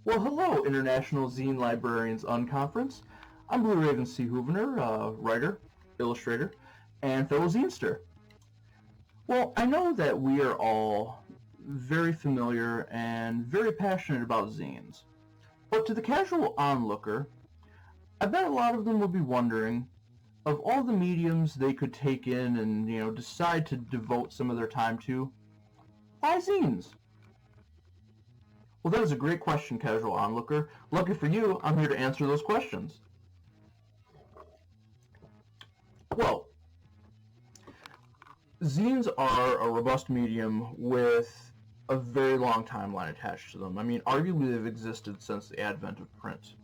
Well, hello, International Zine Librarians Unconference. I'm BluRaven Houvener, writer, illustrator, and fellow zinester. Well, I know that we are all very familiar and very passionate about zines, but to the casual onlooker, I bet a lot of them will be wondering, of all the mediums they could take in and decide to devote some of their time to, why zines? Well, that is a great question, casual onlooker. Lucky for you, I'm here to answer those questions. Well, zines are a robust medium with a very long timeline attached to them. I mean, arguably they've existed since the advent of print.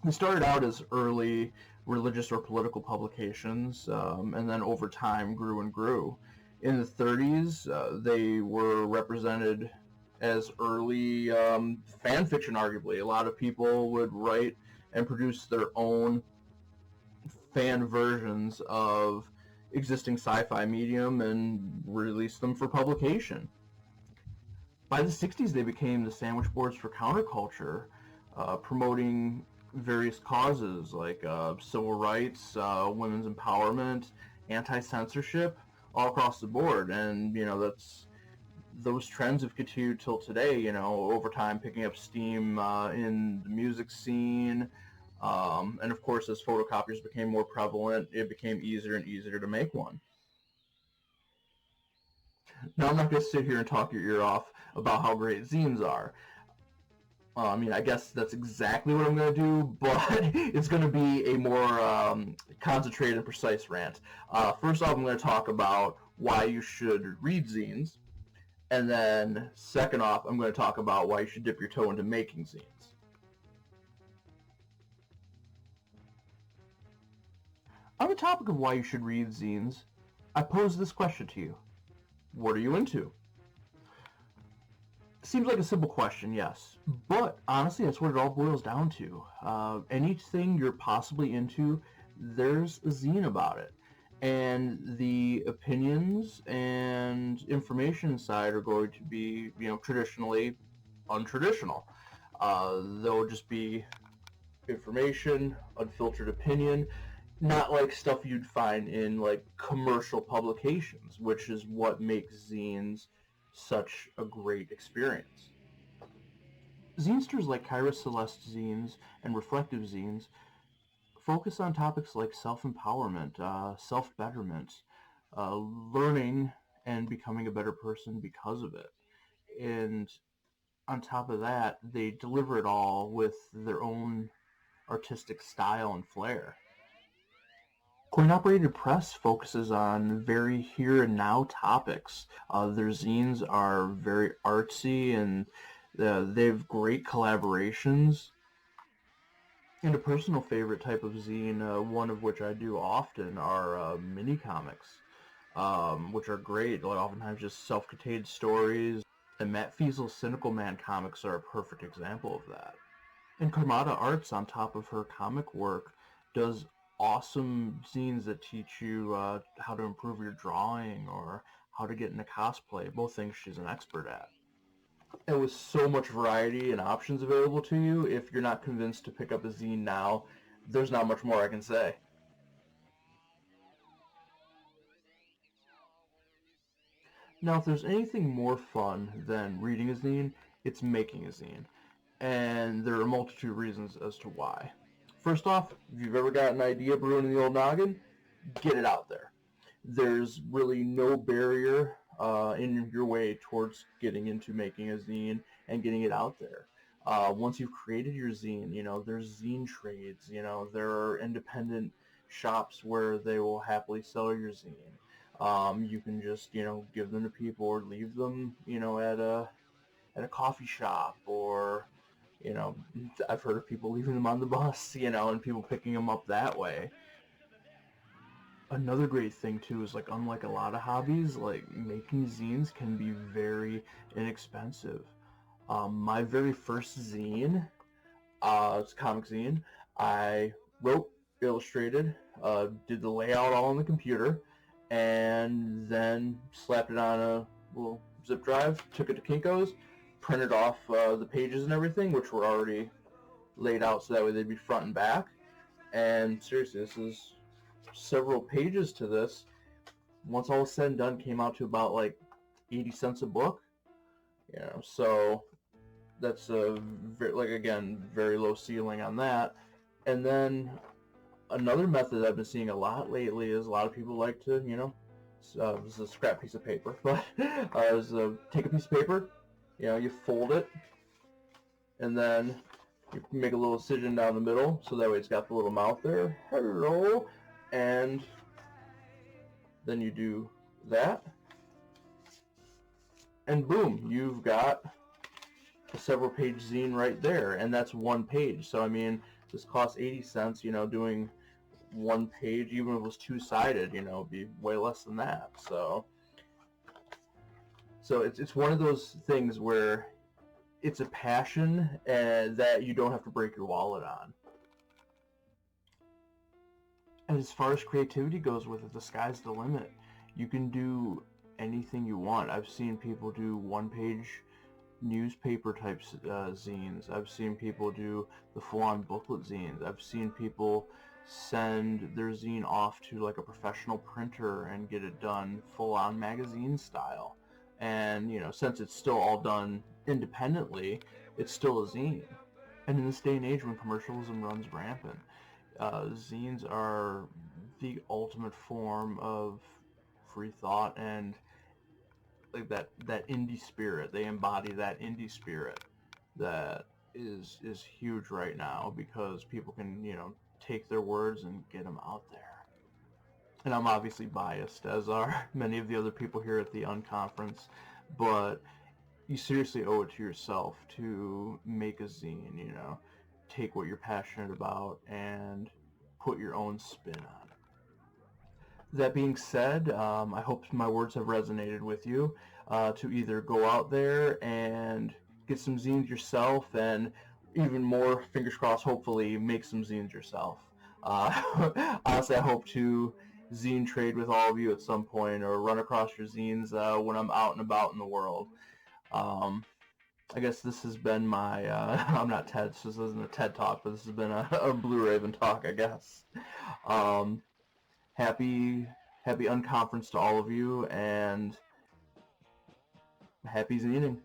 They started out as early religious or political publications, and then over time grew and grew. In the 30s, they were represented as early fan fiction, arguably. A lot of people would write and produce their own fan versions of existing sci-fi medium and release them for publication. By the 60s, they became the sandwich boards for counterculture, promoting various causes like civil rights, women's empowerment, anti-censorship, all across the board. And those trends have continued till today, over time picking up steam in the music scene. And of course, as photocopiers became more prevalent, it became easier and easier to make one. Now, I'm not going to sit here and talk your ear off about how great zines are. I guess that's exactly what I'm going to do, but it's going to be a more concentrated and precise rant. First off, I'm going to talk about why you should read zines. And then, second off, I'm going to talk about why you should dip your toe into making zines. On the topic of why you should read zines, I pose this question to you. What are you into? Seems like a simple question, yes. But honestly, that's what it all boils down to. Anything you're possibly into, there's a zine about it. And the opinions and information inside are going to be, traditionally untraditional. There'll just be information, unfiltered opinion, not like stuff you'd find in like commercial publications, which is what makes zines such a great experience. Zinesters like Kyra Celeste zines and reflective zines focus on topics like self-empowerment, self-betterment, learning and becoming a better person because of it. And on top of that, they deliver it all with their own artistic style and flair. Coin-operated press focuses on very here and now topics. Their zines are very artsy and they have great collaborations. And a personal favorite type of zine, one of which I do often, are mini comics, which are great. Like, oftentimes just self-contained stories. And Matt Fiesel's Cynical Man comics are a perfect example of that. And Karmada Arts, on top of her comic work, does awesome zines that teach you how to improve your drawing or how to get into cosplay, both things she's an expert at. And with so much variety and options available to you, if you're not convinced to pick up a zine now, there's not much more I can say. Now, if there's anything more fun than reading a zine, it's making a zine. And there are a multitude of reasons as to why. First off, if you've ever got an idea brewing in the old noggin, get it out there. There's really no barrier in your way towards getting into making a zine and getting it out there. Once you've created your zine, there's zine trades, there are independent shops where they will happily sell your zine. You can just, give them to people or leave them, at a coffee shop, or, I've heard of people leaving them on the bus, and people picking them up that way. Another great thing too is, like, unlike a lot of hobbies, like, making zines can be very inexpensive. My very first zine, It's a comic zine. I wrote, illustrated, did the layout all on the computer, and then slapped it on a little zip drive, took it to Kinko's, printed off the pages and everything, which were already laid out so that way they'd be front and back. And seriously, this is several pages to this. Once all was said and done, came out to about like 80 cents a book. You know, so that's a like, again, very low ceiling on that. And then another method I've been seeing a lot lately is a lot of people like to, you know, this is a scrap piece of paper, but take a piece of paper, you know, you fold it, and then you make a little incision down the middle, so that way it's got the little mouth there. Hello, and then you do that, and boom, you've got a several-page zine right there, and that's one page. So I mean, this costs 80 cents. You know, doing one page, even if it was two-sided, you know, it'd be way less than that. So it's one of those things where it's a passion that you don't have to break your wallet on. And as far as creativity goes with it, the sky's the limit. You can do anything you want. I've seen people do one-page newspaper type zines. I've seen people do the full-on booklet zines. I've seen people send their zine off to like a professional printer and get it done full-on magazine style. And you know, since it's still all done independently, it's still a zine. And in this day and age when commercialism runs rampant, zines are the ultimate form of free thought and like that indie spirit. They embody that indie spirit that is huge right now, because people can, you know, take their words and get them out there. And I'm obviously biased, as are many of the other people here at the Unconference, but you seriously owe it to yourself to make a zine, you know, take what you're passionate about and put your own spin on it. That being said, I hope my words have resonated with you, to either go out there and get some zines yourself, and even more, fingers crossed, hopefully make some zines yourself. Honestly, I hope to zine trade with all of you at some point, or run across your zines when I'm out and about in the world. I guess this has been my, I'm not TED, so this isn't a TED Talk, but this has been a BluRaven Talk, I guess. Happy Unconference to all of you, and happy zining.